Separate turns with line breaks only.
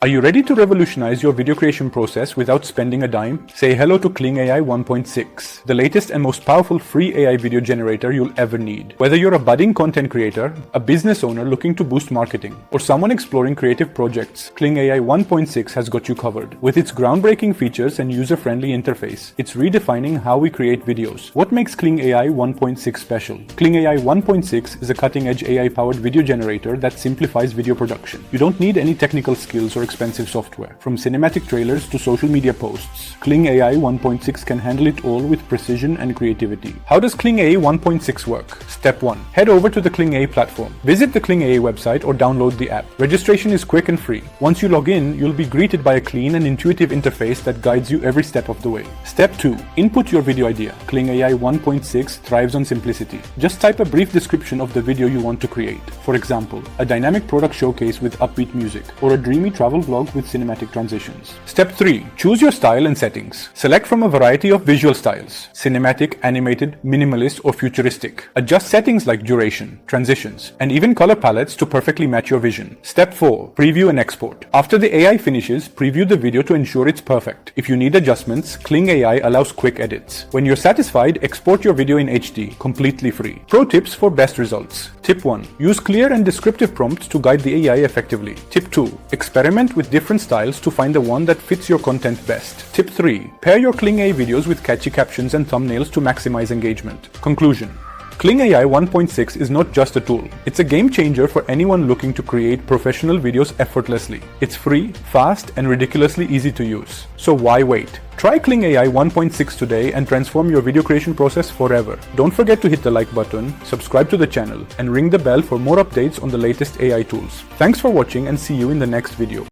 Are you ready to revolutionize your video creation process without spending a dime? Say hello to Kling AI 1.6, the latest and most powerful free AI video generator you'll ever need. Whether you're a budding content creator, a business owner looking to boost marketing, or someone exploring creative projects, Kling AI 1.6 has got you covered. With its groundbreaking features and user-friendly interface, it's redefining how we create videos. What makes Kling AI 1.6 special? Kling AI 1.6 is a cutting-edge AI-powered video generator that simplifies video production. You don't need any technical skills or expensive software. From cinematic trailers to social media posts, Kling AI 1.6 can handle it all with precision and creativity. How does Kling AI 1.6 work? Step 1. Head over to the Kling AI platform. Visit the Kling AI website or download the app. Registration is quick and free. Once you log in, you'll be greeted by a clean and intuitive interface that guides you every step of the way. Step 2. Input your video idea. Kling AI 1.6 thrives on simplicity. Just type a brief description of the video you want to create. For example, a dynamic product showcase with upbeat music, or a dreamy travel vlog with cinematic transitions. Step 3. Choose your style and settings. Select from a variety of visual styles: cinematic, animated, minimalist, or futuristic. Adjust settings like duration, transitions, and even color palettes to perfectly match your vision. Step 4. Preview and export. After the AI finishes, preview the video to ensure it's perfect. If you need adjustments, Kling AI allows quick edits. When you're satisfied, export your video in HD, completely free. Pro tips for best results. Tip 1. Use clear and descriptive prompts to guide the AI effectively. Tip 2. Experiment with different styles to find the one that fits your content best. Tip 3. Pair your Kling AI videos with catchy captions and thumbnails to maximize engagement. Conclusion. Kling AI 1.6 is not just a tool. It's a game changer for anyone looking to create professional videos effortlessly. It's free, fast, and ridiculously easy to use. So why wait? Try Kling AI 1.6 today and transform your video creation process forever. Don't forget to hit the like button, subscribe to the channel, and ring the bell for more updates on the latest AI tools. Thanks for watching and see you in the next video.